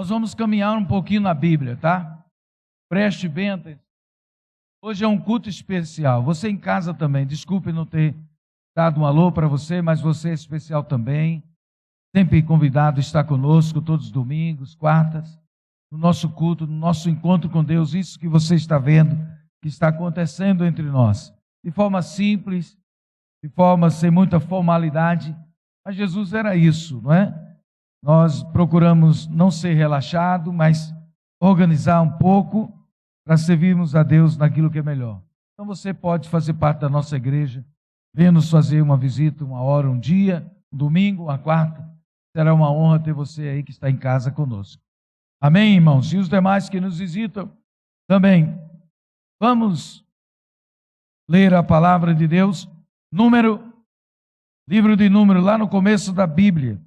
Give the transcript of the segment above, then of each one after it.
Nós vamos caminhar um pouquinho na Bíblia, tá? Preste bem atenção. Hoje é um culto especial. Você em casa também, desculpe não ter dado um alô para você, mas você é especial também. Sempre convidado a estar conosco todos os domingos, quartas, no nosso culto, no nosso encontro com Deus. Isso que você está vendo, que está acontecendo entre nós. De forma simples, de forma sem muita formalidade. Mas Jesus era isso, não é? Nós procuramos não ser relaxado, mas organizar um pouco para servirmos a Deus naquilo que é melhor. Então você pode fazer parte da nossa igreja, venha nos fazer uma visita, uma hora, um dia, um domingo, uma quarta. Será uma honra ter você aí que está em casa conosco. Amém, irmãos? E os demais que nos visitam também. Vamos ler a palavra de Deus. Livro de Números, lá no começo da Bíblia.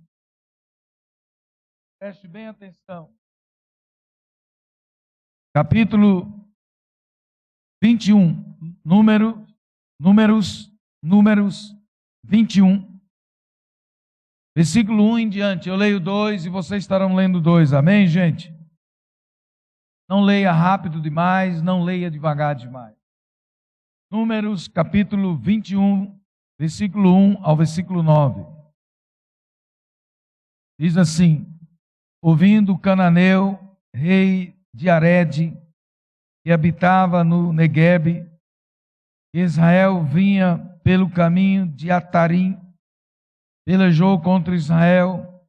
Preste bem atenção. Capítulo 21. Números 21. Versículo 1 em diante. Eu leio 2 e vocês estarão lendo 2. Amém, gente? Não leia rápido demais, não leia devagar demais. Números, capítulo 21, versículo 1 ao versículo 9. Diz assim: ouvindo Cananeu, rei de Arede, que habitava no Neguebe, Israel vinha pelo caminho de Atarim, pelejou contra Israel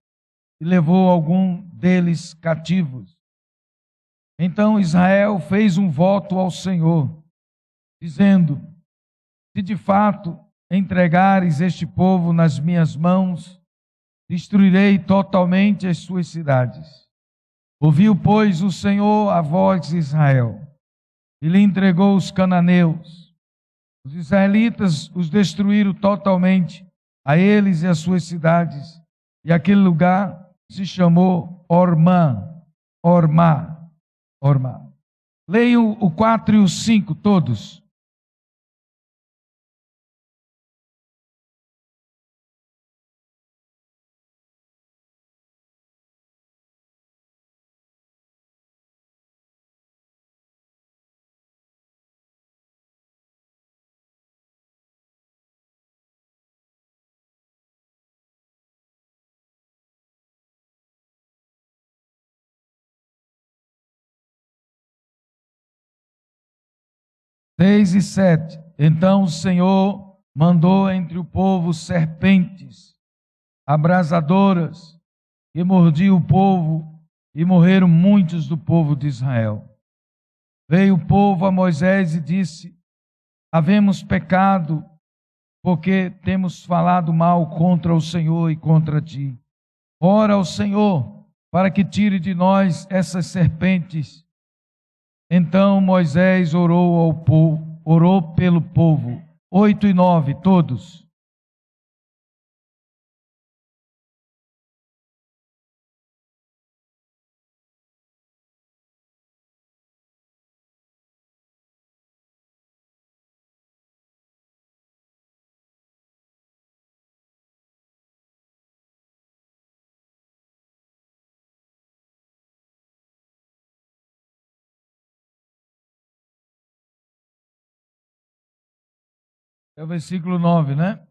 e levou algum deles cativos. Então Israel fez um voto ao Senhor, dizendo: se de fato entregares este povo nas minhas mãos, destruirei totalmente as suas cidades. Ouviu, pois, o Senhor a voz de Israel, e lhe entregou os cananeus. Os israelitas os destruíram totalmente, a eles e as suas cidades, e aquele lugar se chamou Ormá. Leiam o 4 e o 5 todos. Seis e 7. Então o Senhor mandou entre o povo serpentes abrasadoras que mordiam o povo, e morreram muitos do povo de Israel. Veio o povo a Moisés e disse: havemos pecado, porque temos falado mal contra o Senhor e contra ti. Ora ao Senhor, para que tire de nós essas serpentes. Então Moisés orou pelo povo. 8 e 9, todos. É o versículo 9, né?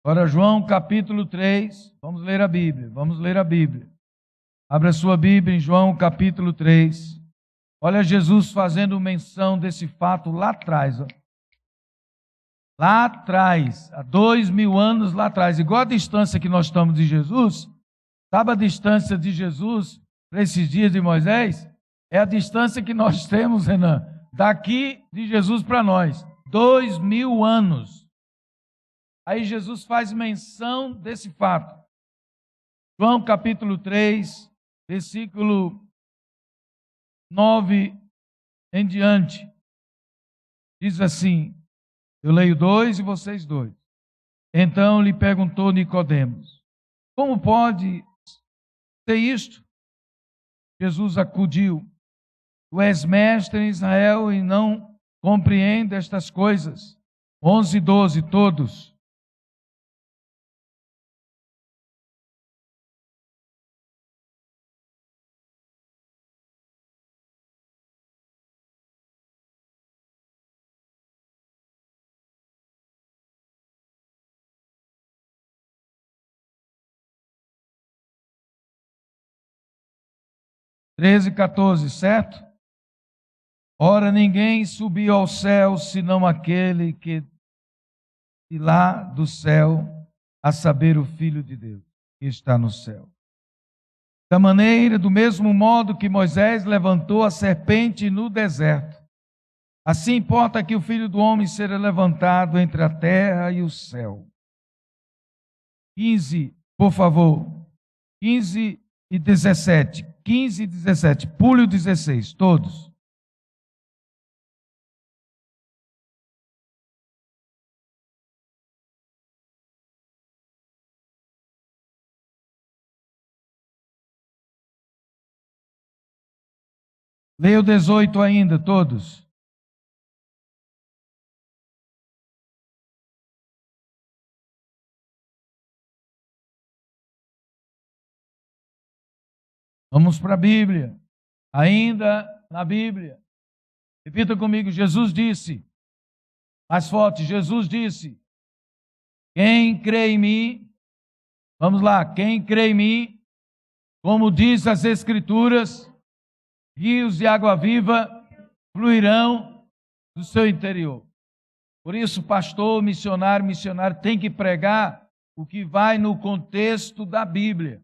Agora João capítulo 3, vamos ler a Bíblia. Abra sua Bíblia em João capítulo 3. Olha Jesus fazendo menção desse fato lá atrás. Ó. Lá atrás, há 2000 anos lá atrás, igual a distância que nós estamos de Jesus. Sabe a distância de Jesus para esses dias de Moisés? É a distância que nós temos, Renan, daqui de Jesus para nós. 2000 anos. Aí Jesus faz menção desse fato. João capítulo 3, versículo 9 em diante. Diz assim, eu leio 2 e vocês 2. Então lhe perguntou Nicodemos: como pode ser isto? Jesus acudiu: tu és mestre em Israel e não compreende estas coisas. 11 e 12, todos. 13, 14, certo? Ora, ninguém subiu ao céu, senão aquele que de lá do céu, a saber, o Filho de Deus, que está no céu. Da maneira, do mesmo modo que Moisés levantou a serpente no deserto, assim importa que o Filho do Homem seja levantado entre a terra e o céu. 15, por favor. 15 e 17. 15 e 17. Pule o 16, todos. Leia o 18 ainda, todos. Vamos para a Bíblia. Ainda na Bíblia. Repita comigo, Jesus disse. Mais forte, Jesus disse. Quem crê em mim, vamos lá, quem crê em mim, como diz as Escrituras, rios de água viva fluirão do seu interior. Por isso, pastor, missionário tem que pregar o que vai no contexto da Bíblia.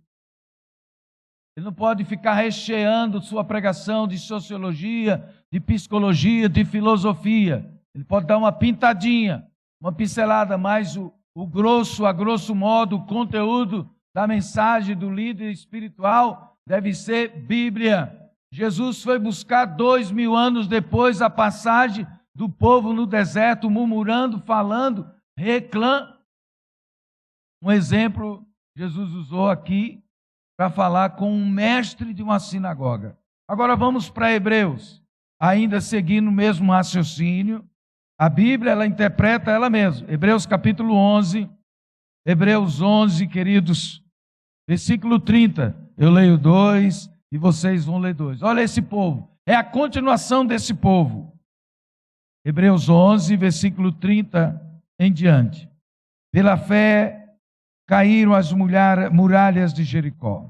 Ele não pode ficar recheando sua pregação de sociologia, de psicologia, de filosofia. Ele pode dar uma pintadinha, uma pincelada, mas o grosso, a grosso modo, o conteúdo da mensagem do líder espiritual deve ser Bíblia. Jesus foi buscar 2000 anos depois a passagem do povo no deserto, murmurando, falando, reclamando. Um exemplo Jesus usou aqui para falar com um mestre de uma sinagoga. Agora vamos para Hebreus, ainda seguindo o mesmo raciocínio. A Bíblia, ela interpreta ela mesma. Hebreus capítulo 11, Hebreus 11, queridos, versículo 30. Eu leio 2 e vocês vão ler 2. Olha esse povo, é a continuação desse povo. Hebreus 11, versículo 30 em diante. Pela fé caíram as muralhas de Jericó,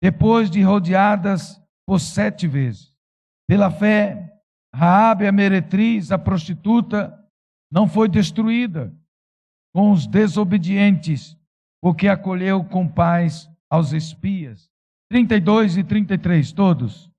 depois de rodeadas por 7 vezes. Pela fé, Raabe, a meretriz, a prostituta, não foi destruída com os desobedientes, porque acolheu com paz aos espias. 32 e 33, todos.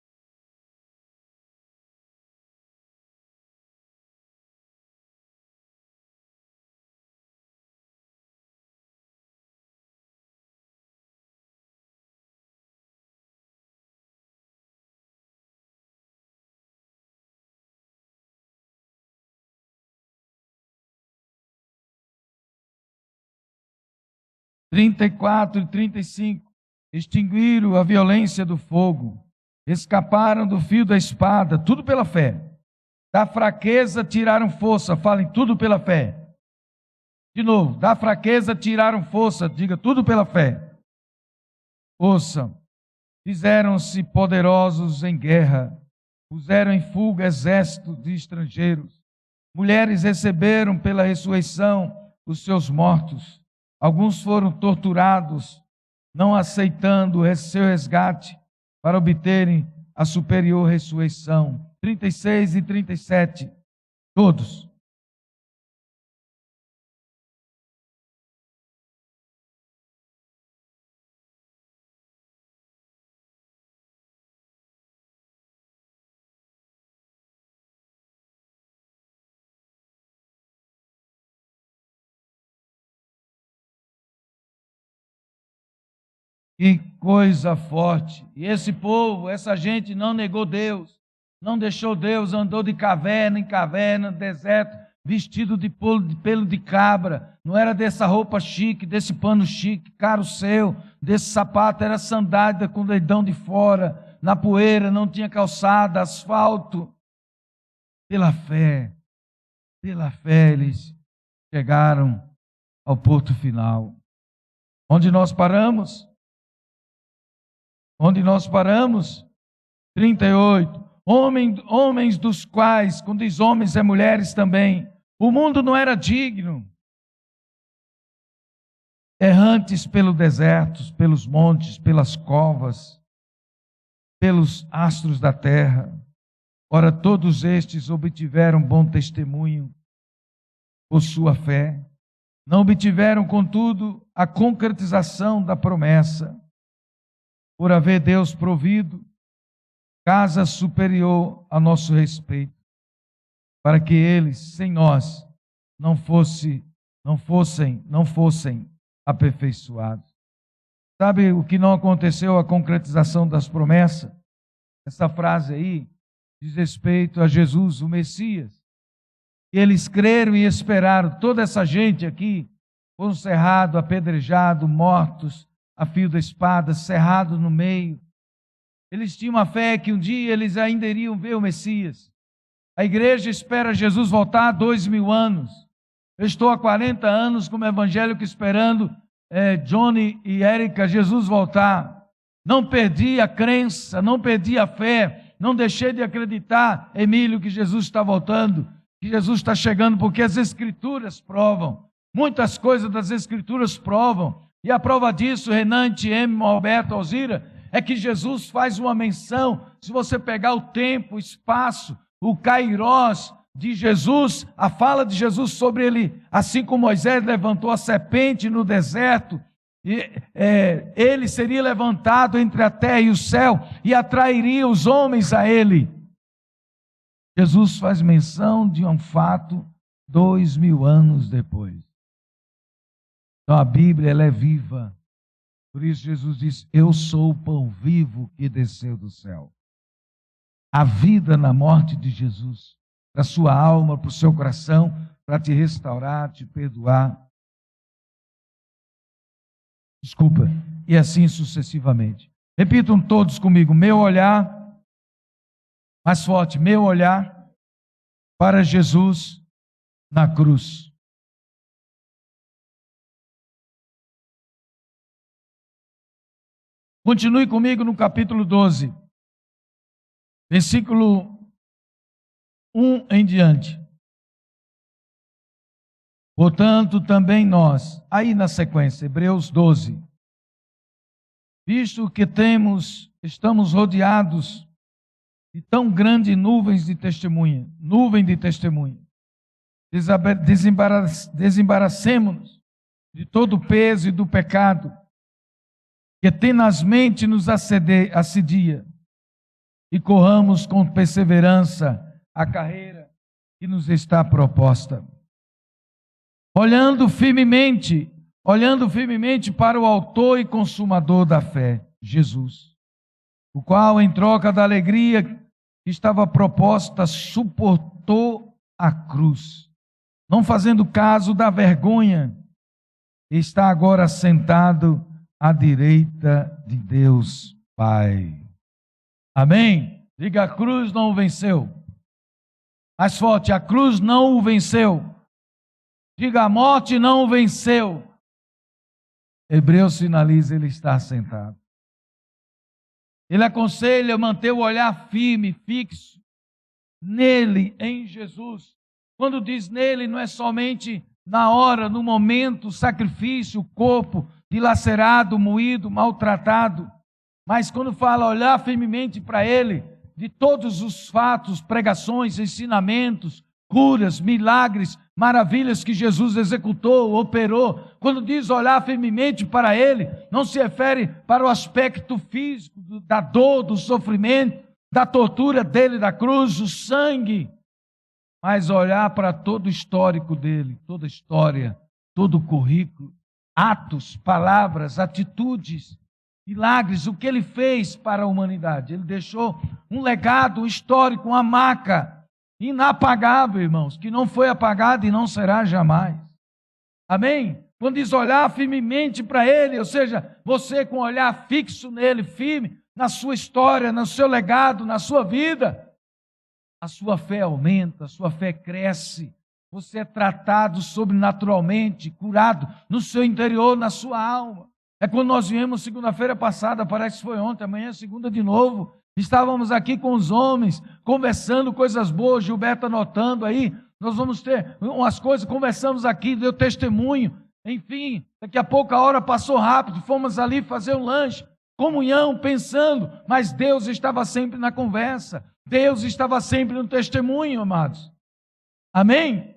(34) 34 e 35, extinguiram a violência do fogo, escaparam do fio da espada, tudo pela fé. Da fraqueza tiraram força, falem tudo pela fé. De novo, da fraqueza tiraram força, diga tudo pela fé. Ouçam, fizeram-se poderosos em guerra, puseram em fuga exércitos de estrangeiros. Mulheres receberam pela ressurreição os seus mortos. Alguns foram torturados, não aceitando o seu resgate para obterem a superior ressurreição. 36 e 37, todos. Que coisa forte. E esse povo, essa gente não negou Deus, não deixou Deus, andou de caverna em caverna, no deserto, vestido de pelo de cabra. Não era dessa roupa chique, desse pano chique, caro seu, desse sapato, era sandália com o dedão de fora, na poeira, não tinha calçada, asfalto. Pela fé eles chegaram ao porto final. Onde nós paramos? Onde nós paramos? 38. Homens dos quais, quando diz homens, é mulheres também, o mundo não era digno. Errantes pelo deserto, pelos montes, pelas covas, pelos astros da terra. Ora, todos estes obtiveram bom testemunho por sua fé. Não obtiveram, contudo, a concretização da promessa, por haver Deus provido casa superior a nosso respeito, para que eles, sem nós, não fossem aperfeiçoados. Sabe o que não aconteceu, a concretização das promessas? Essa frase aí diz respeito a Jesus, o Messias. E eles creram e esperaram. Toda essa gente aqui foram cerrados, apedrejados, mortos a fio da espada, cerrados no meio. Eles tinham a fé que um dia eles ainda iriam ver o Messias. A igreja espera Jesus voltar há 2000 anos. Eu estou há 40 anos como evangélico esperando Johnny e Érica, Jesus voltar. Não perdi a crença, não perdi a fé, não deixei de acreditar, Emílio, que Jesus está voltando, que Jesus está chegando, porque as Escrituras provam, muitas coisas das Escrituras provam, e a prova disso, Renante, M, Alberto, Alzira, é que Jesus faz uma menção, se você pegar o tempo, o espaço, o kairós de Jesus, a fala de Jesus sobre ele, assim como Moisés levantou a serpente no deserto, ele seria levantado entre a terra e o céu e atrairia os homens a ele. Jesus faz menção de um fato 2000 anos depois. Então a Bíblia ela é viva. Por isso Jesus diz: eu sou o pão vivo que desceu do céu. A vida na morte de Jesus, para a sua alma, para o seu coração, para te restaurar, te perdoar. Desculpa. E assim sucessivamente. Repitam todos comigo: meu olhar, mais forte, meu olhar para Jesus na cruz. Continue comigo no capítulo 12, versículo 1 em diante. Portanto, também nós, aí na sequência, Hebreus 12, visto que estamos rodeados de tão grande nuvem de testemunha, desembaracemo-nos de todo o peso e do pecado, que tenazmente nos assedia, e corramos com perseverança a carreira que nos está proposta. Olhando firmemente para o autor e consumador da fé, Jesus, o qual, em troca da alegria que estava proposta, suportou a cruz, não fazendo caso da vergonha, e está agora sentado à direita de Deus Pai. Amém? Diga: a cruz não o venceu. Mais forte: a cruz não o venceu. Diga: a morte não o venceu. Hebreus finaliza: ele está sentado. Ele aconselha a manter o olhar firme, fixo, nele, em Jesus. Quando diz nele, não é somente na hora, no momento, o sacrifício, o corpo dilacerado, moído, maltratado. Mas quando fala olhar firmemente para ele, de todos os fatos, pregações, ensinamentos, curas, milagres, maravilhas que Jesus executou, operou. Quando diz olhar firmemente para ele, não se refere para o aspecto físico, da dor, do sofrimento, da tortura dele, da cruz, o sangue, mas olhar para todo o histórico dele, toda a história, todo o currículo, atos, palavras, atitudes, milagres, o que ele fez para a humanidade. Ele deixou um legado, um histórico, uma marca inapagável, irmãos, que não foi apagada e não será jamais. Amém? Quando diz olhar firmemente para ele, ou seja, você com olhar fixo nele, firme, na sua história, no seu legado, na sua vida, a sua fé aumenta, a sua fé cresce, você é tratado sobrenaturalmente, curado no seu interior, na sua alma. É quando nós viemos segunda-feira passada, parece que foi ontem, amanhã é segunda de novo, estávamos aqui com os homens, conversando coisas boas, Gilberto anotando aí, nós vamos ter umas coisas, conversamos aqui, deu testemunho, enfim, daqui a pouco a hora passou rápido, fomos ali fazer um lanche, comunhão, pensando, mas Deus estava sempre na conversa, Deus estava sempre no testemunho, amados. Amém?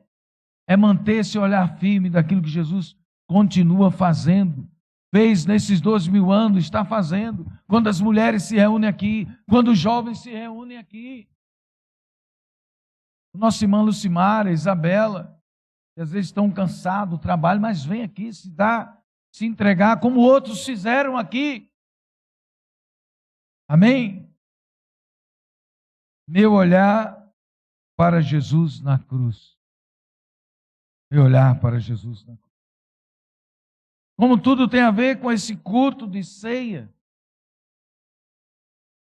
É manter esse olhar firme daquilo que Jesus continua fazendo, fez nesses 2000 anos, está fazendo, quando as mulheres se reúnem aqui, quando os jovens se reúnem aqui. Nossa irmã Lucimara, Isabela, que às vezes estão cansados do trabalho, mas vem aqui se entregar, como outros fizeram aqui. Amém? Meu olhar para Jesus na cruz. Meu olhar para Jesus na cruz. Como tudo tem a ver com esse culto de ceia,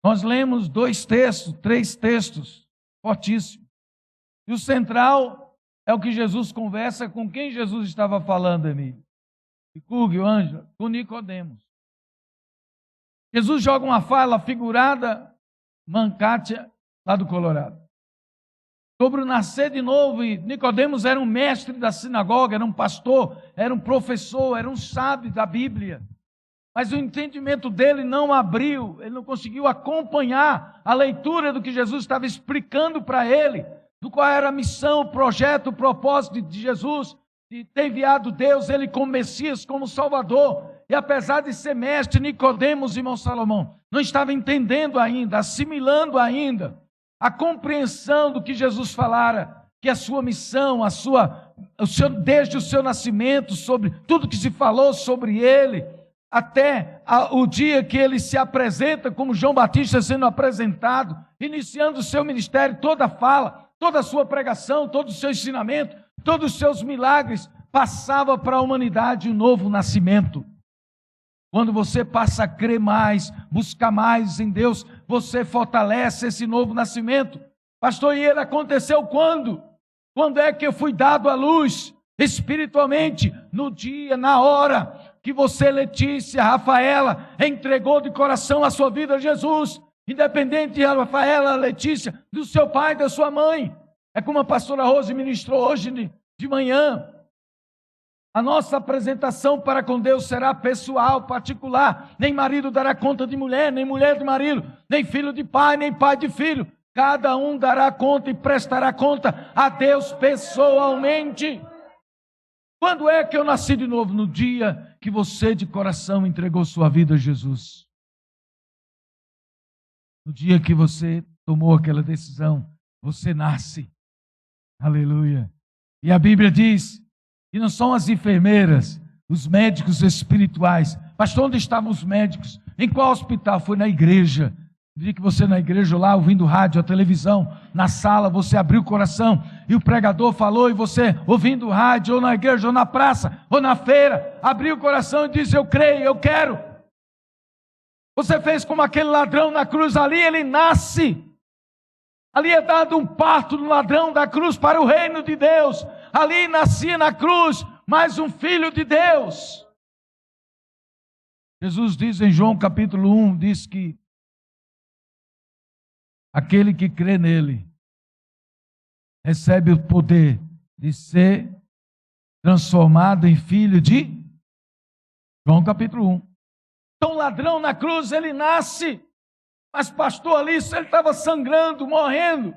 nós lemos 3 textos fortíssimos. E o central é o que Jesus conversa com quem Jesus estava falando, Emílio. E Cúgio, Ângela, com Nicodemos. Jesus joga uma fala figurada, Mancatia, lá do Colorado, sobre o nascer de novo. E Nicodemos era um mestre da sinagoga, era um pastor, era um professor, era um sábio da Bíblia. Mas o entendimento dele não abriu, ele não conseguiu acompanhar a leitura do que Jesus estava explicando para ele, do qual era a missão, o projeto, o propósito de Jesus, de ter enviado Deus, ele como Messias, como Salvador. E apesar de ser mestre, Nicodemos, irmão Salomão, não estava entendendo ainda, assimilando ainda a compreensão do que Jesus falara, que a sua missão, desde o seu nascimento, sobre tudo que se falou sobre ele, até o dia que ele se apresenta como João Batista sendo apresentado, iniciando o seu ministério, toda a fala, toda a sua pregação, todo o seu ensinamento, todos os seus milagres, passava para a humanidade um novo nascimento. Quando você passa a crer mais, buscar mais em Deus, você fortalece esse novo nascimento. Pastor, e ele aconteceu quando? Quando é que eu fui dado à luz espiritualmente? No dia, na hora que você, Letícia, Rafaela, entregou de coração a sua vida a Jesus. Independente de Rafaela, Letícia, do seu pai, da sua mãe. É como a pastora Rose ministrou hoje de manhã. A nossa apresentação para com Deus será pessoal, particular. Nem marido dará conta de mulher, nem mulher de marido, nem filho de pai, nem pai de filho. Cada um dará conta e prestará conta a Deus pessoalmente. Quando é que eu nasci de novo? No dia que você de coração entregou sua vida a Jesus. No dia que você tomou aquela decisão, você nasce. Aleluia. E a Bíblia diz que não são as enfermeiras, os médicos espirituais. Pastor, onde estavam os médicos? Em qual hospital? Foi na igreja. No dia que você na igreja lá, ouvindo rádio, a televisão, na sala, você abriu o coração e o pregador falou, e você ouvindo rádio, ou na igreja, ou na praça, ou na feira, abriu o coração e disse, eu creio, eu quero. Você fez como aquele ladrão na cruz, ali ele nasce. Ali é dado um parto do ladrão da cruz para o reino de Deus. Ali nascia na cruz mais um filho de Deus. Jesus diz em João capítulo 1, diz que aquele que crê nele recebe o poder de ser transformado em filho de João capítulo 1. Então o ladrão na cruz, ele nasce. Mas pastor Alice, ele estava sangrando, morrendo.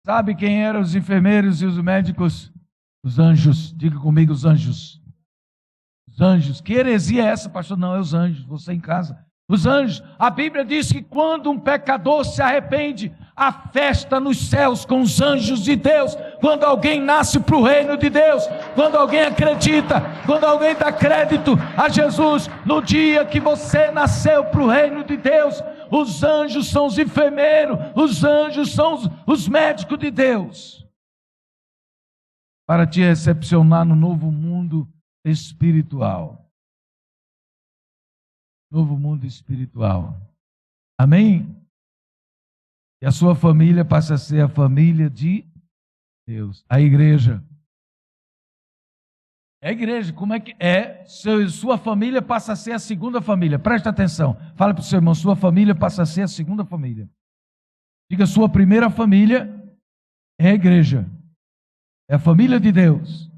Sabe quem eram os enfermeiros e os médicos? Os anjos. Diga comigo, os anjos. Os anjos. Que heresia é essa, pastor? Não, é os anjos. Você em casa. Os anjos. A Bíblia diz que quando um pecador se arrepende, há festa nos céus com os anjos de Deus. Quando alguém nasce para o reino de Deus, quando alguém acredita, quando alguém dá crédito a Jesus, no dia que você nasceu para o reino de Deus, os anjos são os enfermeiros, os anjos são os médicos de Deus, para te recepcionar no novo mundo espiritual. Novo mundo espiritual. Amém? E a sua família passa a ser a família de Deus. A igreja. É a igreja, como é que é? Sua família passa a ser a segunda família. Presta atenção. Fala para o seu irmão, sua família passa a ser a segunda família. Diga, sua primeira família é a igreja. É a família de Deus.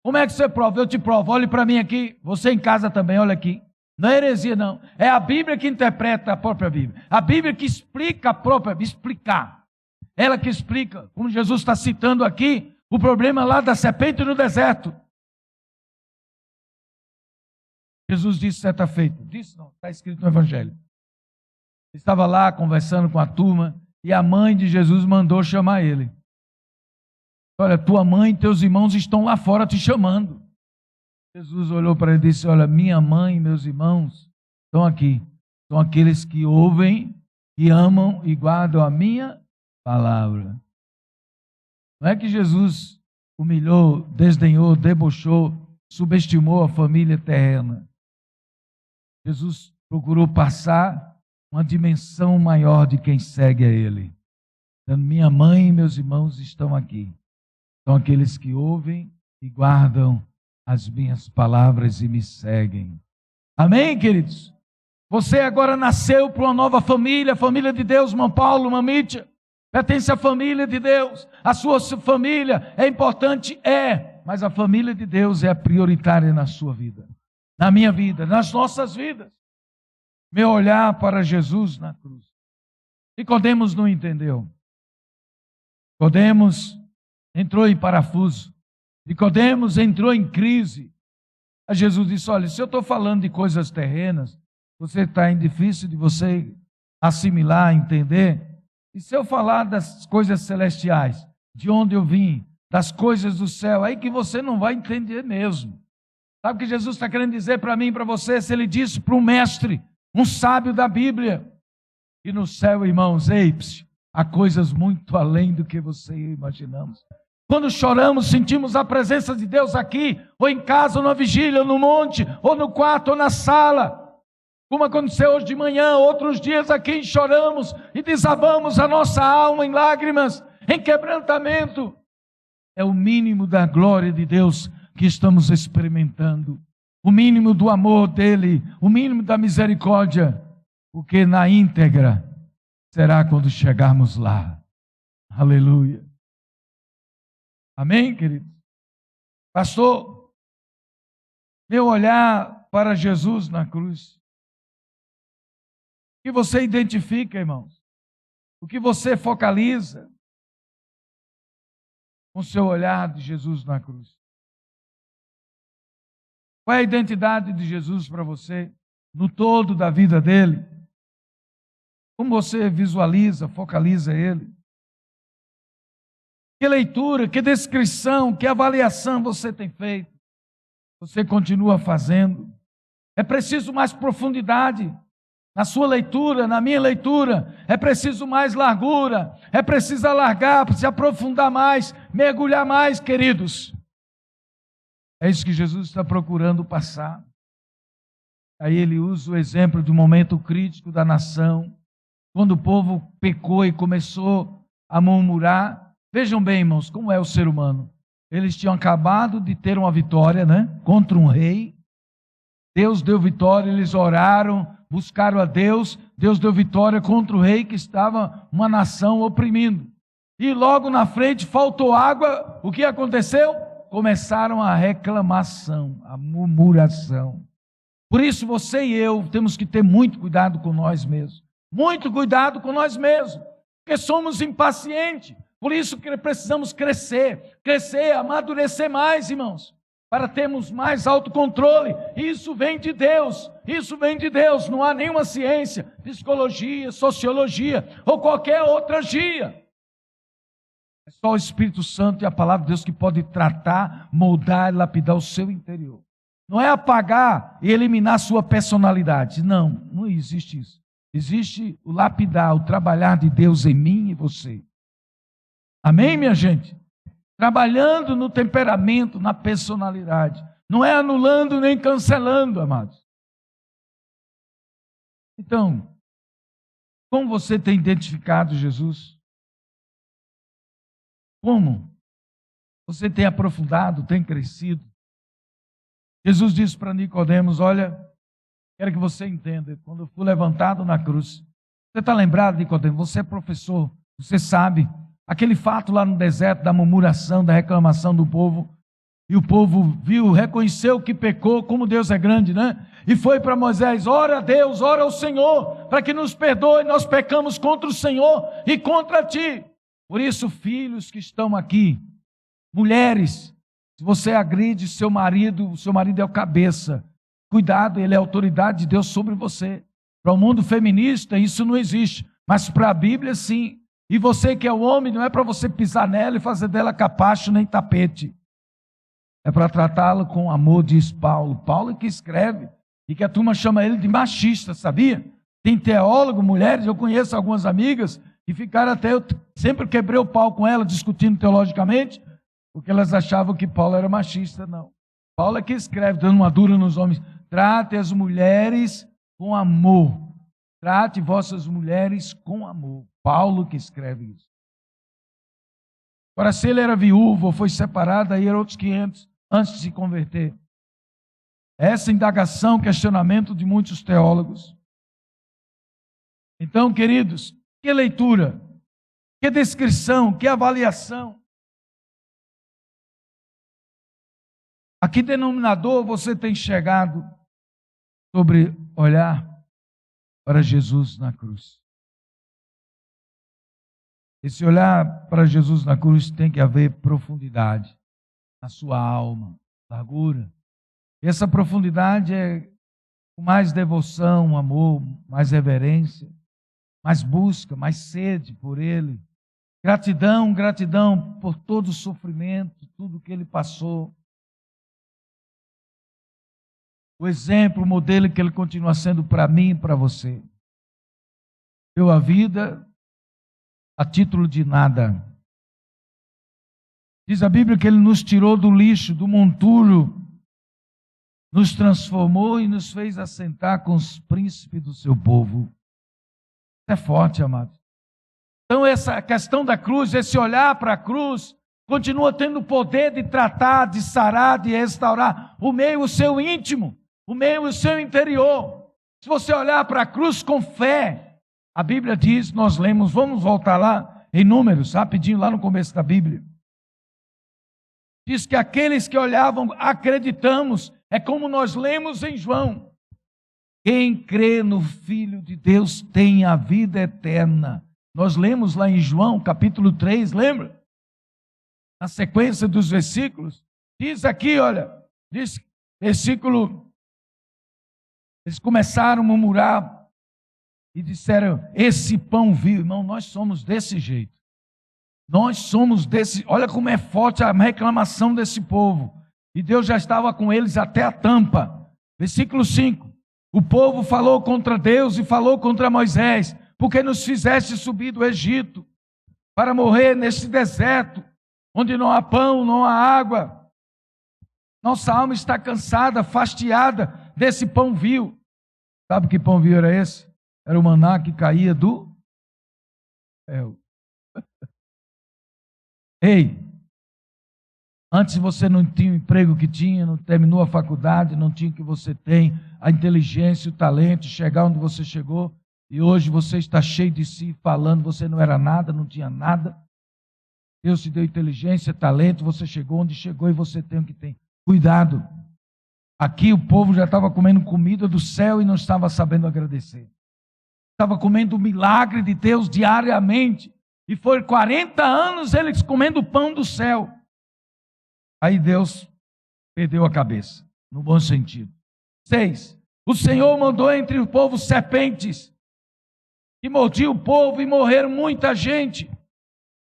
Como é que você prova? Eu te provo. Olhe para mim aqui. Você em casa também, olha aqui. Não é heresia, não. É a Bíblia que interpreta a própria Bíblia. A Bíblia que explica a própria Bíblia. Explicar. Ela que explica, como Jesus está citando aqui, o problema lá da serpente no deserto. Jesus disse certa feita. Disse não, está escrito no Evangelho. Estava lá conversando com a turma e a mãe de Jesus mandou chamar ele. Olha, tua mãe e teus irmãos estão lá fora te chamando. Jesus olhou para ele e disse, olha, minha mãe e meus irmãos estão aqui. São aqueles que ouvem, que amam e guardam a minha palavra. Não é que Jesus humilhou, desdenhou, debochou, subestimou a família terrena. Jesus procurou passar uma dimensão maior de quem segue a Ele. Então, minha mãe e meus irmãos estão aqui. São aqueles que ouvem e guardam as minhas palavras e me seguem. Amém, queridos? Você agora nasceu para uma nova família, família de Deus, irmão Paulo, irmã Mítia. Pertence à família de Deus. A sua família é importante? É. Mas a família de Deus é a prioritária na sua vida. Na minha vida, nas nossas vidas. Meu olhar para Jesus na cruz. Nicodemos não entendeu. Nicodemos entrou em parafuso. Nicodemos entrou em crise. Aí Jesus disse, olha, se eu estou falando de coisas terrenas, você está difícil de você assimilar, entender. E se eu falar das coisas celestiais, de onde eu vim, das coisas do céu, aí que você não vai entender mesmo. Sabe o que Jesus está querendo dizer para mim e para você? Se ele disse para um mestre, um sábio da Bíblia, e no céu, irmãos, há coisas muito além do que você e eu imaginamos. Quando choramos, sentimos a presença de Deus aqui, ou em casa, ou na vigília, ou no monte, ou no quarto, ou na sala. Como aconteceu hoje de manhã, outros dias aqui choramos e desabamos a nossa alma em lágrimas, em quebrantamento. É o mínimo da glória de Deus que estamos experimentando. O mínimo do amor dele, o mínimo da misericórdia, porque na íntegra será quando chegarmos lá. Aleluia. Amém, querido? Pastor, meu olhar para Jesus na cruz. O que você identifica, irmãos? O que você focaliza com o seu olhar de Jesus na cruz? Qual é a identidade de Jesus para você, no todo da vida dele? Como você visualiza, focaliza ele? Que leitura, que descrição, que avaliação você tem feito? Você continua fazendo? É preciso mais profundidade na sua leitura, na minha leitura. É preciso mais largura, é preciso alargar, se aprofundar mais, mergulhar mais, queridos. É isso que Jesus está procurando passar. Aí ele usa o exemplo do momento crítico da nação, quando o povo pecou e começou a murmurar. Vejam bem, irmãos, como é o ser humano. Eles tinham acabado de ter uma vitória, contra um rei. Deus deu vitória, eles oraram, buscaram a Deus. Deus deu vitória contra o rei que estava uma nação oprimindo. E logo na frente faltou água. O que aconteceu? Começaram a reclamação, a murmuração. Por isso você e eu temos que ter muito cuidado com nós mesmos. Muito cuidado com nós mesmos, porque somos impacientes. Por isso que precisamos crescer, amadurecer mais, irmãos, para termos mais autocontrole. Isso vem de Deus, não há nenhuma ciência, psicologia, sociologia ou qualquer outra guia. É só o Espírito Santo e a palavra de Deus que pode tratar, moldar e lapidar o seu interior. Não é apagar e eliminar a sua personalidade. Não existe isso. Existe o lapidar, o trabalhar de Deus em mim e você. Amém, minha gente? Trabalhando no temperamento, na personalidade. Não é anulando nem cancelando, amados. Então, como você tem identificado Jesus? Como? Você tem aprofundado, tem crescido? Jesus disse para Nicodemos, olha, quero que você entenda, quando eu fui levantado na cruz, você está lembrado, Nicodemos, você é professor, você sabe, aquele fato lá no deserto da murmuração, da reclamação do povo, E o povo viu, reconheceu que pecou, como Deus é grande, né? E foi para Moisés: ora a Deus, ora ao Senhor, para que nos perdoe, nós pecamos contra o Senhor e contra ti. Por isso, filhos que estão aqui, mulheres, se você agride seu marido, o seu marido é o cabeça. Cuidado, ele é a autoridade de Deus sobre você. Para o mundo feminista, isso não existe, mas para a Bíblia, sim. E você que é o homem, não é para você pisar nela e fazer dela capacho nem tapete. É para tratá-lo com amor, diz Paulo. Paulo é que escreve, e que a turma chama ele de machista, sabia? Tem teólogo, mulheres, eu conheço algumas amigas, que ficaram até, eu sempre quebrei o pau com ela, discutindo teologicamente, porque elas achavam que Paulo era machista. Não. Paulo é que escreve, dando uma dura nos homens: trate as mulheres com amor. Trate vossas mulheres com amor. Paulo que escreve isso. Agora, se ele era viúvo ou foi separado, aí eram outros 500 antes de se converter. Essa indagação, questionamento de muitos teólogos. Então, queridos, que leitura, que descrição, que avaliação. A que denominador você tem chegado sobre olhar para Jesus na cruz? Esse olhar para Jesus na cruz tem que haver profundidade na sua alma, largura. E essa profundidade é com mais devoção, amor, mais reverência, mais busca, mais sede por Ele. Gratidão, gratidão por todo o sofrimento, tudo que Ele passou. O exemplo, o modelo que Ele continua sendo para mim e para você. Deu a vida a título de nada. Diz a Bíblia que Ele nos tirou do lixo, do monturo, nos transformou e nos fez assentar com os príncipes do seu povo. Isso é forte, amados. Então essa questão da cruz, esse olhar para a cruz, continua tendo o poder de tratar, de sarar, de restaurar o meio, o seu íntimo, o meio, o seu interior. Se você olhar para a cruz com fé, a Bíblia diz, nós lemos, vamos voltar lá em Números, rapidinho, lá no começo da Bíblia. Diz que aqueles que olhavam, acreditamos, é como nós lemos em João. Quem crê no Filho de Deus tem a vida eterna. Nós lemos lá em João, capítulo 3, lembra? Na sequência dos versículos. Diz aqui, olha, diz, versículo, eles começaram a murmurar e disseram: esse pão vivo. Irmão, nós somos desse jeito. Nós somos desse, olha como é forte a reclamação desse povo. E Deus já estava com eles até a tampa. Versículo 5. O povo falou contra Deus e falou contra Moisés: porque nos fizeste subir do Egito para morrer neste deserto, onde não há pão, não há água. Nossa alma está cansada, fastiada desse pão vil. Sabe que pão vil era esse? Era o maná que caía do céu. Ei, antes você não tinha o emprego que tinha, não terminou a faculdade, não tinha o que você tem, a inteligência, o talento, chegar onde você chegou, e hoje você está cheio de si, falando, você não era nada, não tinha nada. Deus te deu inteligência, talento, você chegou onde chegou e você tem o que tem. Cuidado, aqui o povo já estava comendo comida do céu e não estava sabendo agradecer. Estava comendo o milagre de Deus diariamente. E foi 40 anos eles comendo o pão do céu. Aí Deus perdeu a cabeça, no bom sentido. 6. O Senhor mandou entre o povo serpentes, que mordiam o povo e morreram muita gente.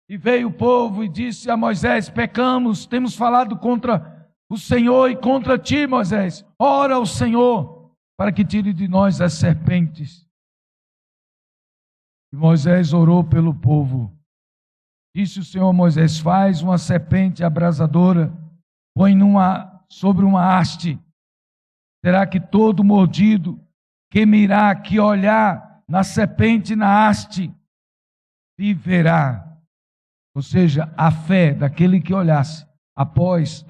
E veio o povo e disse a Moisés: pecamos, temos falado contra o Senhor e contra ti, Moisés. Ora ao Senhor para que tire de nós as serpentes. E Moisés orou pelo povo. Disse o Senhor a Moisés: faz uma serpente abrasadora, põe sobre uma haste. Será que todo mordido que mirar, que olhar na serpente na haste, viverá. Ou seja, a fé daquele que olhasse, após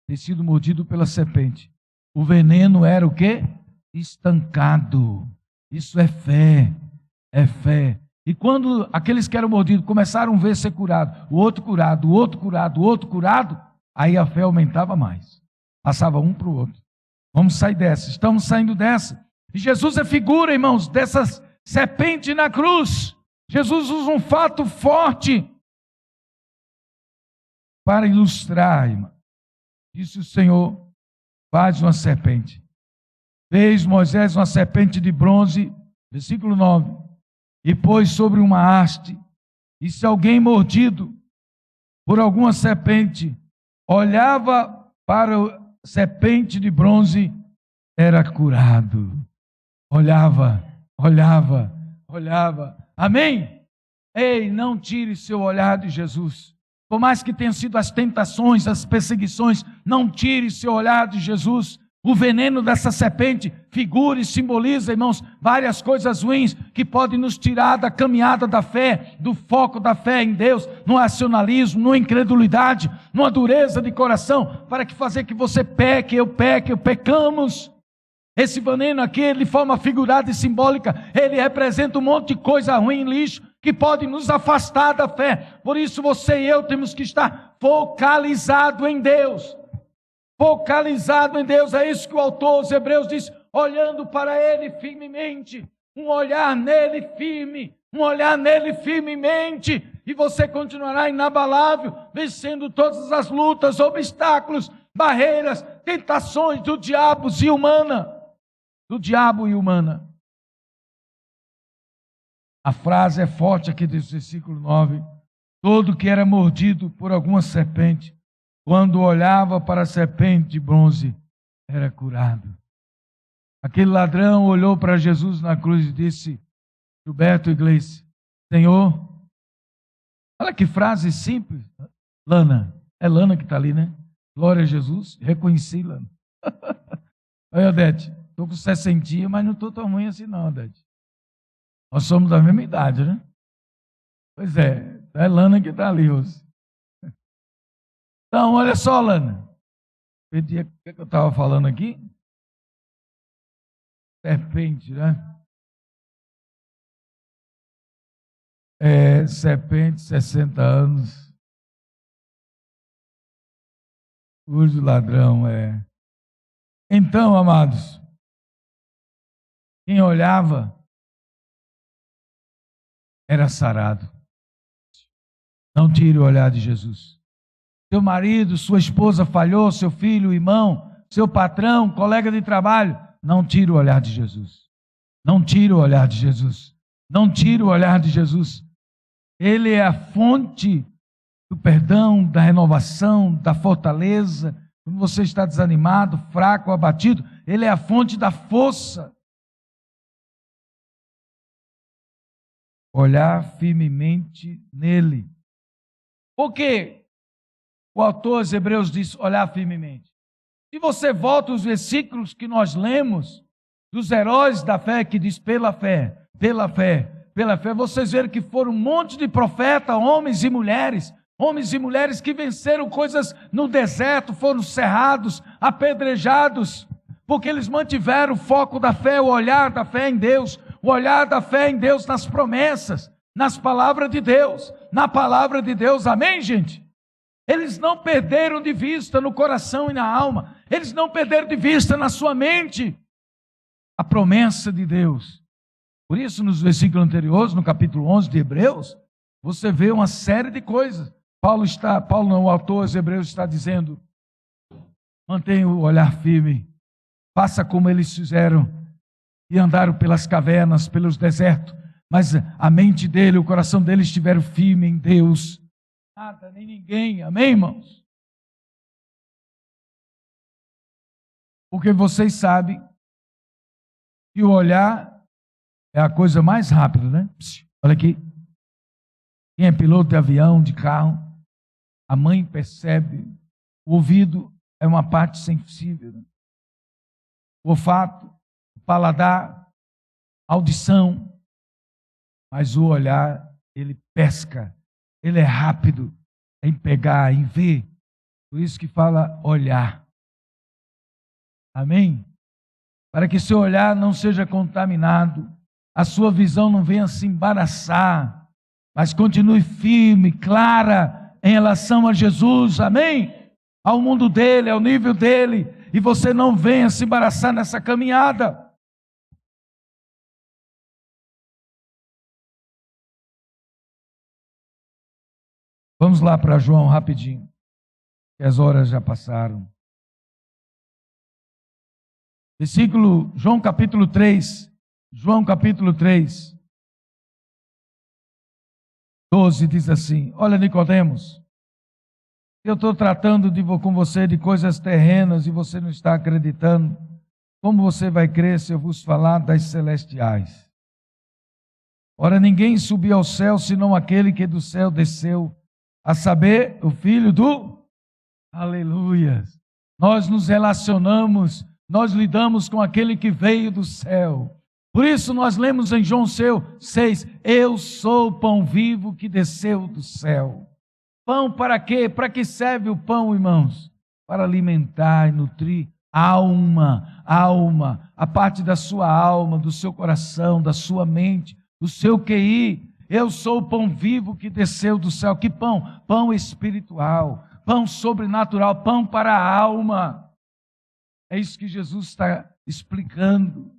ter sido mordido pela serpente, o veneno era o quê? Estancado. Isso é fé. É fé. E quando aqueles que eram mordidos começaram a ver ser curado, o outro curado, o outro curado, o outro curado, Aí a fé aumentava mais. Passava um para o outro. Vamos sair dessa. Estamos saindo dessa. E Jesus é figura, irmãos, dessas serpente na cruz. Jesus usa um fato forte para ilustrar, irmão. Disse o Senhor: faz uma serpente. Fez Moisés uma serpente de bronze, versículo 9, e pôs sobre uma haste. E se alguém mordido por alguma serpente olhava para a serpente de bronze, era curado. Olhava. Amém? Ei, não tire seu olhar de Jesus. Por mais que tenham sido as tentações, as perseguições, não tire seu olhar de Jesus. O veneno dessa serpente figura e simboliza, irmãos, várias coisas ruins que podem nos tirar da caminhada da fé, do foco da fé em Deus, no racionalismo, numa incredulidade, numa dureza de coração, para que fazer que você peque, eu pecamos. Esse veneno aqui, de forma figurada e simbólica, ele representa um monte de coisa ruim, lixo, que pode nos afastar da fé. Por isso você e eu temos que estar focalizado em Deus. Focalizado em Deus, é isso que o autor aos Hebreus diz, olhando para Ele firmemente, um olhar nele firmemente, e você continuará inabalável, vencendo todas as lutas, obstáculos, barreiras, tentações do diabo e humana. A frase é forte aqui desse versículo 9, todo que era mordido por alguma serpente, quando olhava para a serpente de bronze, era curado. Aquele ladrão olhou para Jesus na cruz e disse, Gilberto Iglesias, Senhor, olha que frase simples, Lana, é Lana que está ali, né? Glória a Jesus, reconheci Lana. Oi, Odete, estou com 60, mas não estou tão ruim assim não, Odete. Nós somos da mesma idade, né? Pois é Lana que está ali, Rose. Então, olha só, Lana. O que eu estava falando aqui? Serpente, né? Serpente, 60 anos. Urso ladrão, Então, amados, quem olhava era sarado. Não tire o olhar de Jesus. Seu marido, sua esposa falhou, seu filho, irmão, seu patrão, colega de trabalho, não tire o olhar de Jesus. Não tire o olhar de Jesus. Não tire o olhar de Jesus. Ele é a fonte do perdão, da renovação, da fortaleza. Quando você está desanimado, fraco, abatido, Ele é a fonte da força. Olhar firmemente nele. Por quê? O autor aos Hebreus diz, olhar firmemente. Se você volta os versículos que nós lemos, dos heróis da fé, que diz pela fé, vocês verem que foram um monte de profetas, homens e mulheres que venceram coisas no deserto, foram cerrados, apedrejados, porque eles mantiveram o foco da fé, o olhar da fé em Deus, o olhar da fé em Deus nas promessas, nas palavras de Deus, na palavra de Deus, amém, gente? Eles não perderam de vista no coração e na alma, eles não perderam de vista na sua mente a promessa de Deus. Por isso, nos versículos anteriores, no capítulo 11 de Hebreus, você vê uma série de coisas. O autor aos Hebreus está dizendo, mantenha o olhar firme, faça como eles fizeram e andaram pelas cavernas, pelos desertos, mas a mente dele, o coração dele estiveram firme em Deus. Nada, nem ninguém, amém, irmãos? Porque vocês sabem que o olhar é a coisa mais rápida, né? Olha aqui, quem é piloto de avião, de carro, a mãe percebe, o ouvido é uma parte sensível, né? O olfato, o paladar, a audição, mas o olhar, ele pesca. Ele é rápido em pegar, em ver. Por isso que fala olhar. Amém? Para que seu olhar não seja contaminado, a sua visão não venha se embaraçar, mas continue firme, clara em relação a Jesus. Amém? ao mundo dele, ao nível dele, e você não venha se embaraçar nessa caminhada. Vamos lá para João rapidinho, que as horas já passaram. João capítulo 3, 12 diz assim: olha, Nicodemos, eu estou tratando com você de coisas terrenas e você não está acreditando. Como você vai crer se eu vos falar das celestiais? Ora, ninguém subiu ao céu senão aquele que do céu desceu, a saber, o Filho do... Aleluia! Nós nos relacionamos, nós lidamos com aquele que veio do céu. Por isso nós lemos em João 6, eu sou o pão vivo que desceu do céu. Pão para quê? Para que serve o pão, irmãos? Para alimentar e nutrir a alma, a parte da sua alma, do seu coração, da sua mente, do seu QI. Eu sou o pão vivo que desceu do céu. Que pão? Pão espiritual, pão sobrenatural, pão para a alma. É isso que Jesus está explicando,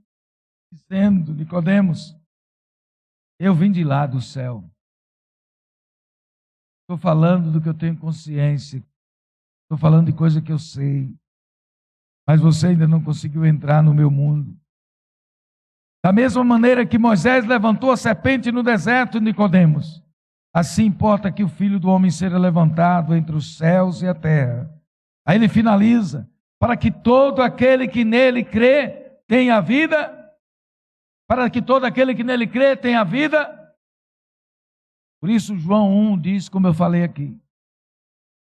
dizendo, Nicodemos, eu vim de lá do céu. Estou falando do que eu tenho consciência. Estou falando de coisa que eu sei. Mas você ainda não conseguiu entrar no meu mundo. Da mesma maneira que Moisés levantou a serpente no deserto, Nicodemos, assim importa que o Filho do Homem seja levantado entre os céus e a terra. Aí ele finaliza, para que todo aquele que nele crê tenha vida. Para que todo aquele que nele crê tenha vida. Por isso João 1 diz, como eu falei aqui,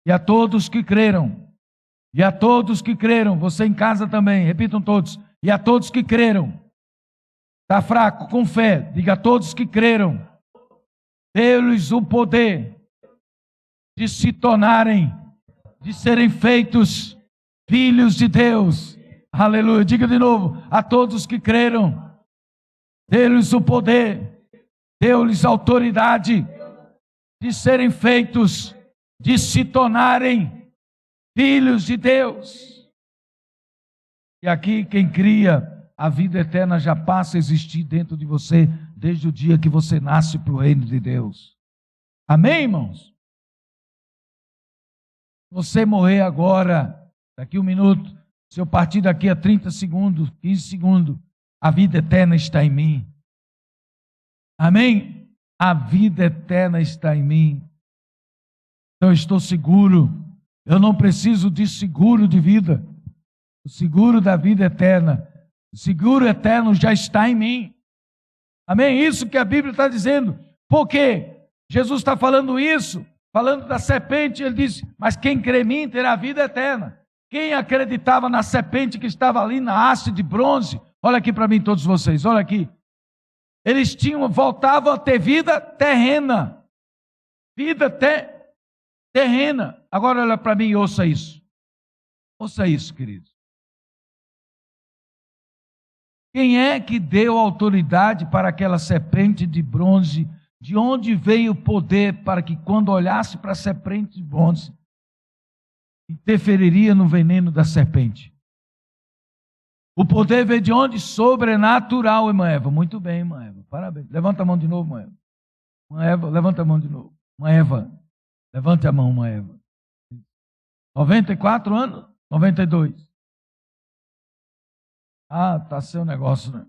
e a todos que creram, você em casa também, repitam todos, e a todos que creram, está fraco, com fé, diga a todos que creram, deu-lhes o poder de se tornarem, de serem feitos filhos de Deus. Aleluia, diga de novo, a todos que creram, deu-lhes o poder, deu-lhes autoridade de serem feitos, de se tornarem filhos de Deus. E aqui quem cria a vida eterna já passa a existir dentro de você desde o dia que você nasce para o reino de Deus. Amém, irmãos? Você morrer agora, daqui 1 minuto, se eu partir daqui a 30 segundos, 15 segundos, a vida eterna está em mim. Amém? A vida eterna está em mim. Então eu estou seguro. Eu não preciso de seguro de vida. O seguro da vida eterna, o seguro eterno já está em mim. Amém? Isso que a Bíblia está dizendo. Por quê? Jesus está falando isso, falando da serpente. Ele disse, mas quem crê em mim terá vida eterna. Quem acreditava na serpente que estava ali na haste de bronze, olha aqui para mim todos vocês, olha aqui. Eles voltavam a ter vida terrena. Vida terrena. Agora olha para mim e ouça isso. Ouça isso, queridos. Quem é que deu autoridade para aquela serpente de bronze? De onde veio o poder para que quando olhasse para a serpente de bronze, interferiria no veneno da serpente? O poder veio de onde? Sobrenatural, irmã Eva. Muito bem, irmã Eva. Parabéns. Levanta a mão de novo, irmã Eva. Irmã Eva, levanta a mão de novo. Irmã Eva, levante a mão, irmã Eva. 94 anos? 92. Ah, tá seu negócio, né?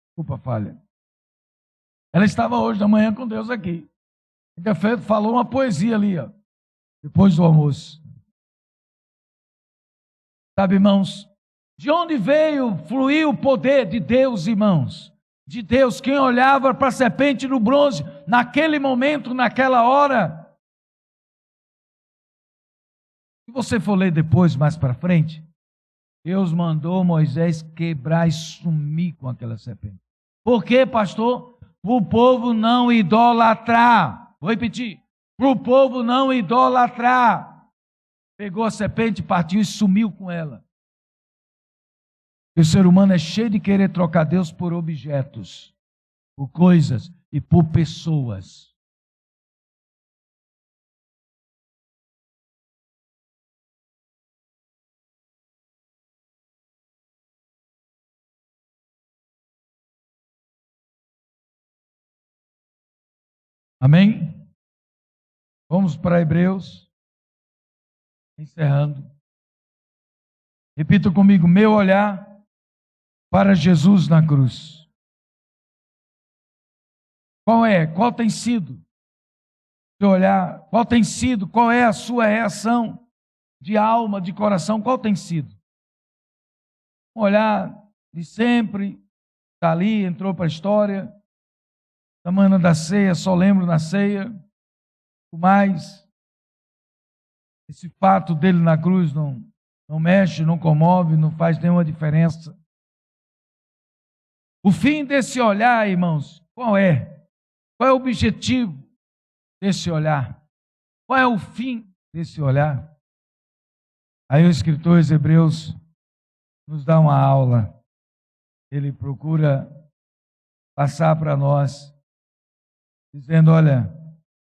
Desculpa a falha. Ela estava hoje da manhã com Deus aqui. Falou uma poesia ali, ó, depois do almoço. Sabe, irmãos, de onde fluir o poder de Deus, irmãos? De Deus, quem olhava para a serpente no bronze, naquele momento, naquela hora. Se você for ler depois, mais para frente, Deus mandou Moisés quebrar e sumir com aquela serpente. Por quê, pastor? Para o povo não idolatrar. Vou repetir. Para o povo não idolatrar. Pegou a serpente, partiu e sumiu com ela. O ser humano é cheio de querer trocar Deus por objetos, por coisas e por pessoas. Amém? Vamos para Hebreus, encerrando. Repita comigo: meu olhar para Jesus na cruz. Qual tem sido seu olhar? Qual é a sua reação de alma, de coração? Qual tem sido? Um olhar de sempre, está ali, entrou para a história, semana da ceia, só lembro na ceia, o mais, esse fato dele na cruz não mexe, não comove, não faz nenhuma diferença. O fim desse olhar, irmãos, qual é? Qual é o objetivo desse olhar? Qual é o fim desse olhar? Aí o escritor aos Hebreus nos dá uma aula. Ele procura passar para nós, dizendo: olha,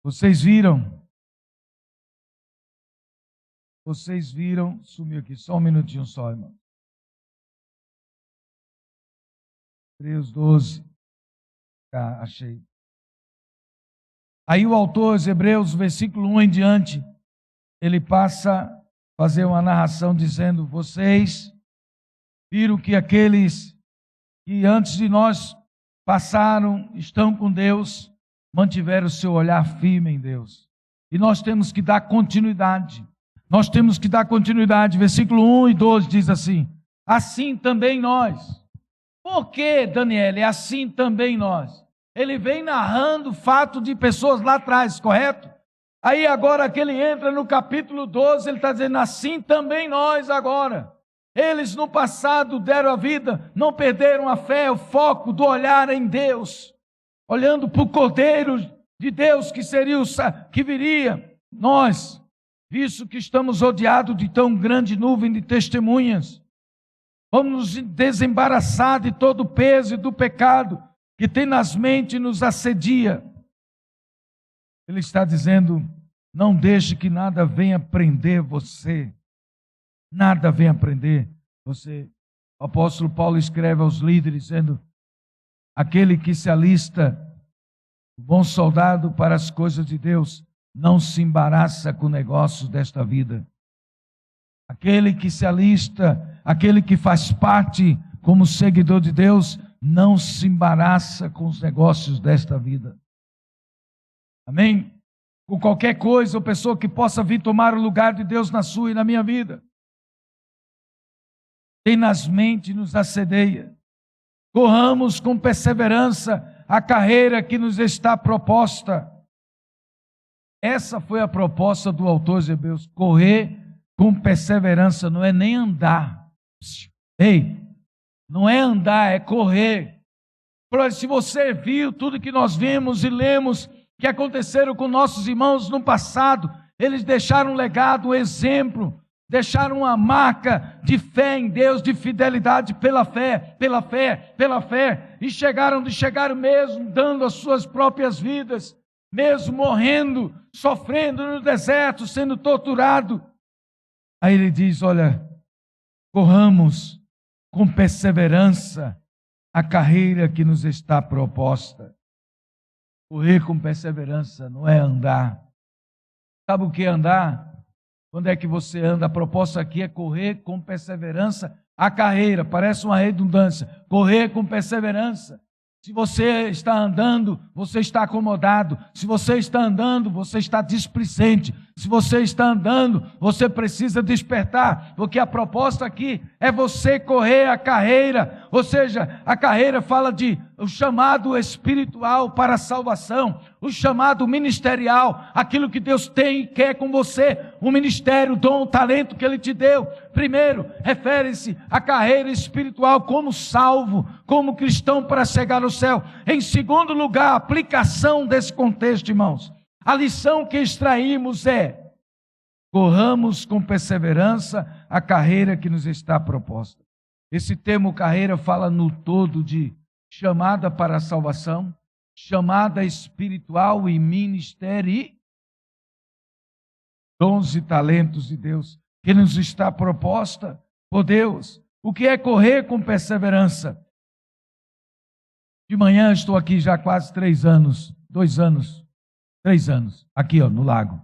vocês viram, sumiu aqui, só um minutinho só, irmão. Hebreus 12, achei. Aí o autor, os Hebreus, versículo 1 em diante, ele passa a fazer uma narração dizendo: vocês viram que aqueles que antes de nós passaram, estão com Deus, mantiveram o seu olhar firme em Deus. E nós temos que dar continuidade. Versículo 1 e 12 diz assim: assim também nós. Por que, Daniel, é assim também nós? Ele vem narrando o fato de pessoas lá atrás, correto? Aí agora que ele entra no capítulo 12, ele está dizendo: assim também nós agora. Eles no passado deram a vida, não perderam a fé, o foco do olhar em Deus, olhando para o Cordeiro de Deus que viria. Nós, visto que estamos rodeados de tão grande nuvem de testemunhas, vamos nos desembaraçar de todo o peso e do pecado que tenazmente nos assedia. Ele está dizendo: não deixe que nada venha prender você. Nada venha prender você. O apóstolo Paulo escreve aos líderes dizendo: aquele que se alista, o bom soldado para as coisas de Deus, não se embaraça com negócios desta vida. Aquele que se alista, aquele que faz parte como seguidor de Deus, não se embaraça com os negócios desta vida. Amém? Com qualquer coisa ou pessoa que possa vir tomar o lugar de Deus na sua e na minha vida. Tenazmente nos assedia. Corramos com perseverança a carreira que nos está proposta. Essa foi a proposta do autor aos Hebreus: correr com perseverança, não é nem andar. Ei, não é andar, é correr. Se você viu tudo que nós vimos e lemos que aconteceram com nossos irmãos no passado, eles deixaram um legado, um exemplo, deixaram uma marca de fé em Deus, de fidelidade pela fé, e chegaram mesmo dando as suas próprias vidas, mesmo morrendo, sofrendo no deserto, sendo torturado. Aí ele diz: olha, corramos com perseverança a carreira que nos está proposta. Correr com perseverança não é andar. Sabe o que é andar? Quando é que você anda? A proposta aqui é correr com perseverança a carreira. Parece uma redundância. Correr com perseverança. Se você está andando, você está acomodado. Se você está andando, você está displicente. Se você está andando, você precisa despertar, porque a proposta aqui é você correr a carreira. Ou seja, a carreira fala de o chamado espiritual para a salvação, o chamado ministerial, aquilo que Deus tem e quer com você, o ministério, o dom, o talento que Ele te deu. Primeiro, refere-se à carreira espiritual como salvo, como cristão para chegar no céu. Em segundo lugar, a aplicação desse contexto, irmãos. A lição que extraímos é: corramos com perseverança a carreira que nos está proposta. Esse termo carreira fala no todo de chamada para a salvação, chamada espiritual e ministério e dons e talentos de Deus que nos está proposta por Deus. O que é correr com perseverança? De manhã estou aqui já há quase 2 anos, 3 anos, aqui no lago.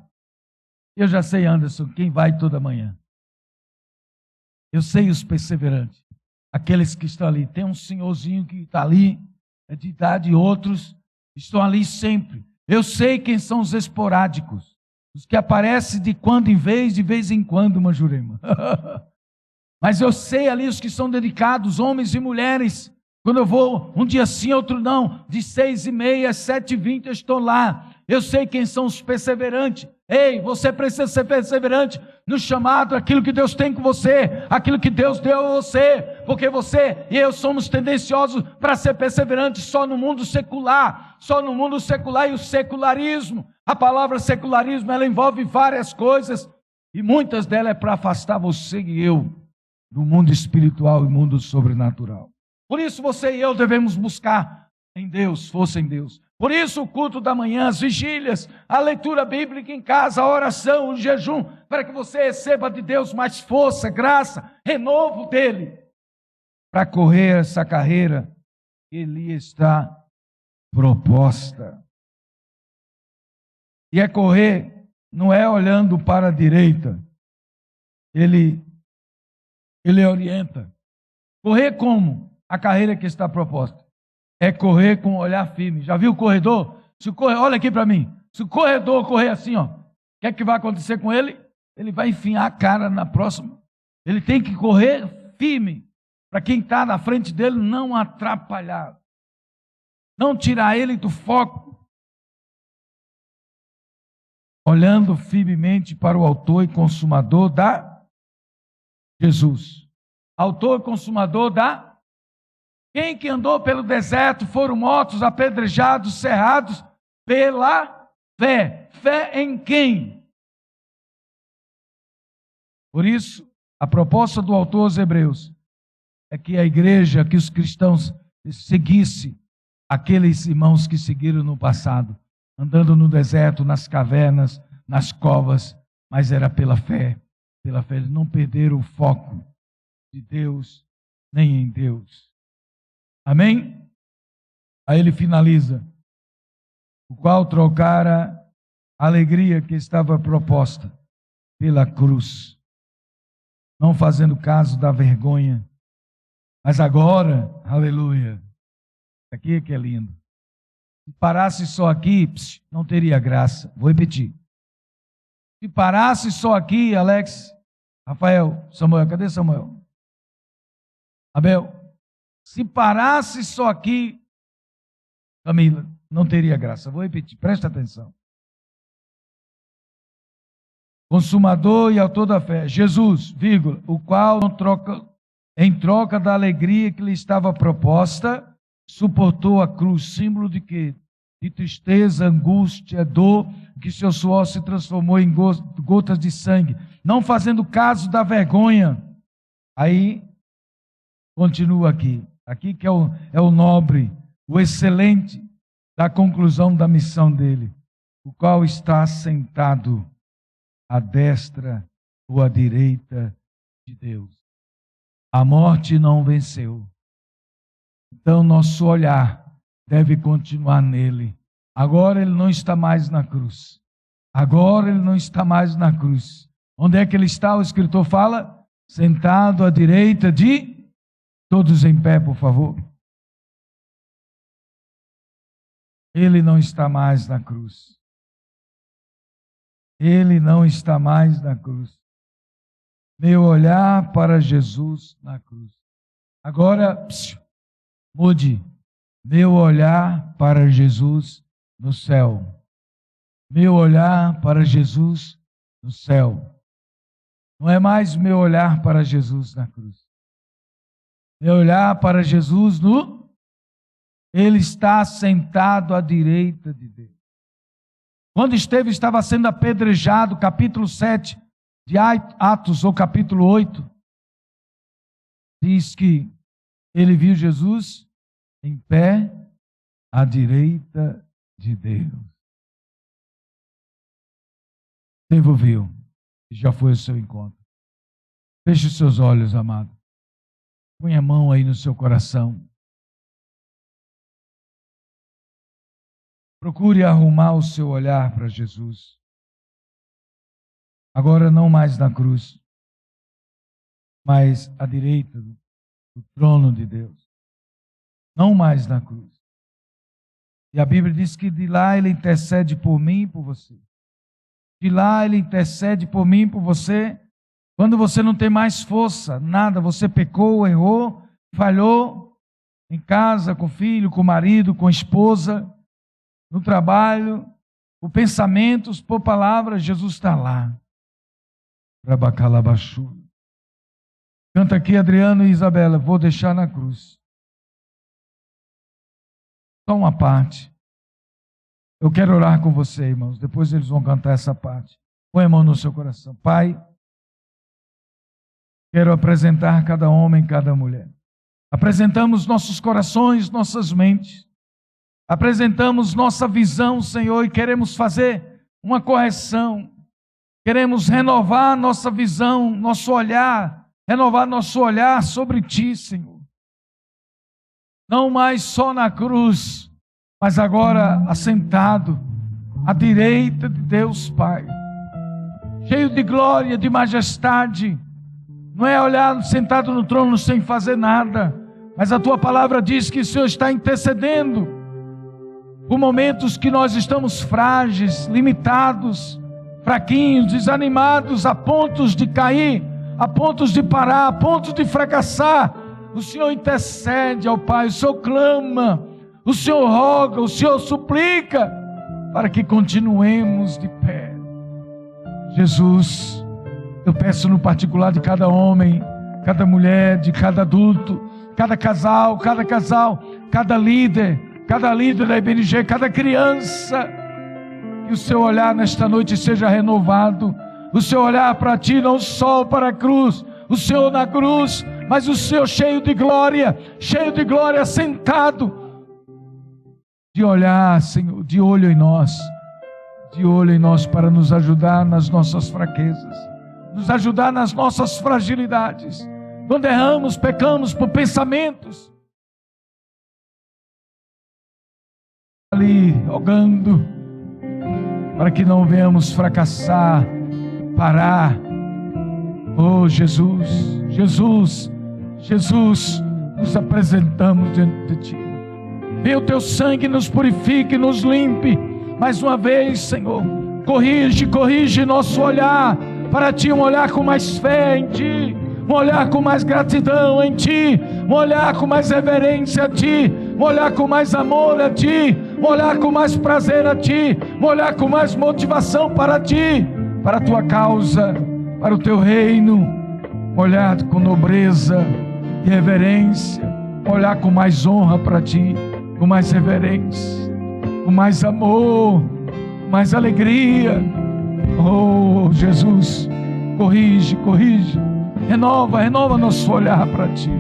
Eu já sei, Anderson, quem vai toda manhã. Eu sei os perseverantes, aqueles que estão ali. Tem um senhorzinho que está ali, é de idade, outros estão ali sempre. Eu sei quem são os esporádicos, os que aparecem de vez em quando, Manjurema. Mas eu sei ali os que são dedicados, homens e mulheres. Quando eu vou um dia sim, outro não, de 6h30 às 7h20 eu estou lá. Eu sei quem são os perseverantes. Ei, você precisa ser perseverante no chamado, aquilo que Deus tem com você, aquilo que Deus deu a você, porque você e eu somos tendenciosos para ser perseverantes só no mundo secular, e o secularismo. A palavra secularismo, ela envolve várias coisas, e muitas delas é para afastar você e eu do mundo espiritual e mundo sobrenatural. Por isso você e eu devemos buscar em Deus, força em Deus. Por isso o culto da manhã, as vigílias, a leitura bíblica em casa, a oração, o jejum, para que você receba de Deus mais força, graça, renovo dele, para correr essa carreira que lhe está proposta. E é correr, não é olhando para a direita, ele orienta. Correr como? A carreira que está proposta. É correr com um olhar firme. Já viu o corredor? Olha aqui para mim. Se o corredor correr assim, o que é que vai acontecer com ele? Ele vai enfiar a cara na próxima. Ele tem que correr firme, para quem está na frente dele não atrapalhar. Não tirar ele do foco. Olhando firmemente para o autor e consumador da Jesus. Autor e consumador da... Quem que andou pelo deserto foram mortos, apedrejados, cerrados pela fé. Fé em quem? Por isso, a proposta do autor aos Hebreus é que a igreja, que os cristãos seguissem aqueles irmãos que seguiram no passado, andando no deserto, nas cavernas, nas covas, mas era pela fé. Pela fé, eles não perderam o foco de Deus, nem em Deus. Amém? Aí ele finaliza. O qual trocara a alegria que estava proposta pela cruz, não fazendo caso da vergonha. Mas agora, aleluia, aqui é que é lindo. Se parasse só aqui, não teria graça. Vou repetir. Se parasse só aqui, Alex, Rafael, Samuel, cadê Samuel? Abel. Se parasse só aqui, Camila, não teria graça. Vou repetir, presta atenção. Consumador e autor da fé, Jesus, vírgula, o qual em troca da alegria que lhe estava proposta, suportou a cruz, símbolo de quê? De tristeza, angústia, dor, que seu suor se transformou em gotas de sangue, não fazendo caso da vergonha. Aí, continua aqui que é o nobre, o excelente da conclusão da missão dele, o qual está sentado à destra ou à direita de Deus. A morte não venceu. Então nosso olhar deve continuar nele. Agora ele não está mais na cruz. Agora ele não está mais na cruz. Onde é que ele está? O escritor fala, sentado à direita de... Todos em pé, por favor. Ele não está mais na cruz. Ele não está mais na cruz. Meu olhar para Jesus na cruz. Agora, mude. Meu olhar para Jesus no céu. Meu olhar para Jesus no céu. Não é mais meu olhar para Jesus na cruz. Meu olhar para Jesus no... Ele está sentado à direita de Deus. Quando Estevão estava sendo apedrejado, capítulo 7 de Atos, ou capítulo 8, diz que ele viu Jesus em pé à direita de Deus. Estevão viu, e já foi o seu encontro. Feche os seus olhos, amado. Põe a mão aí no seu coração. Procure arrumar o seu olhar para Jesus. Agora não mais na cruz, mas à direita do trono de Deus. Não mais na cruz. E a Bíblia diz que de lá Ele intercede por mim e por você. De lá Ele intercede por mim e por você. Quando você não tem mais força, nada, você pecou, errou, falhou, em casa, com o filho, com o marido, com a esposa, no trabalho, por pensamentos, por palavras, Jesus está lá. Rabacalabachu. Canta aqui, Adriano e Isabela, vou deixar na cruz. Só uma parte. Eu quero orar com você, irmãos. Depois eles vão cantar essa parte. Põe a mão no seu coração. Pai, quero apresentar cada homem, cada mulher. Apresentamos nossos corações, nossas mentes. Apresentamos nossa visão, Senhor, e queremos fazer uma correção. Queremos renovar nossa visão, nosso olhar, renovar nosso olhar sobre Ti, Senhor. Não mais só na cruz, mas agora assentado à direita de Deus Pai, cheio de glória, de majestade. Não é olhar sentado no trono sem fazer nada, mas a Tua palavra diz que o Senhor está intercedendo por momentos que nós estamos frágeis, limitados, fraquinhos, desanimados, a pontos de cair, a pontos de parar, a pontos de fracassar. O Senhor intercede ao Pai, o Senhor clama, o Senhor roga, o Senhor suplica para que continuemos de pé. Jesus, eu peço no particular de cada homem, cada mulher, de cada adulto, cada casal, cada líder da IBNG, cada criança, que o seu olhar nesta noite seja renovado, o seu olhar para Ti, não só para a cruz, o Senhor na cruz, mas o Senhor cheio de glória, sentado, de olhar, Senhor, de olho em nós para nos ajudar nas nossas fraquezas, nos ajudar nas nossas fragilidades, quando erramos, pecamos por pensamentos, ali, rogando, para que não venhamos fracassar, parar. Oh Jesus, nos apresentamos diante de Ti. Vem o Teu sangue, nos purifique, nos limpe. Mais uma vez, Senhor, corrige nosso olhar para Ti, um olhar com mais fé em Ti, um olhar com mais gratidão em Ti, um olhar com mais reverência a Ti, um olhar com mais amor a Ti, um olhar com mais prazer a Ti, um olhar com mais motivação para Ti, para a Tua causa, para o Teu reino, um olhar com nobreza e reverência, um olhar com mais honra para Ti, com mais reverência, com mais amor, com mais alegria. Oh Jesus, corrige, renova nosso olhar para Ti.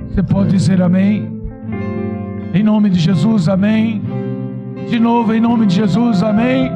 Você pode dizer amém? Em nome de Jesus, amém. De novo, em nome de Jesus, amém.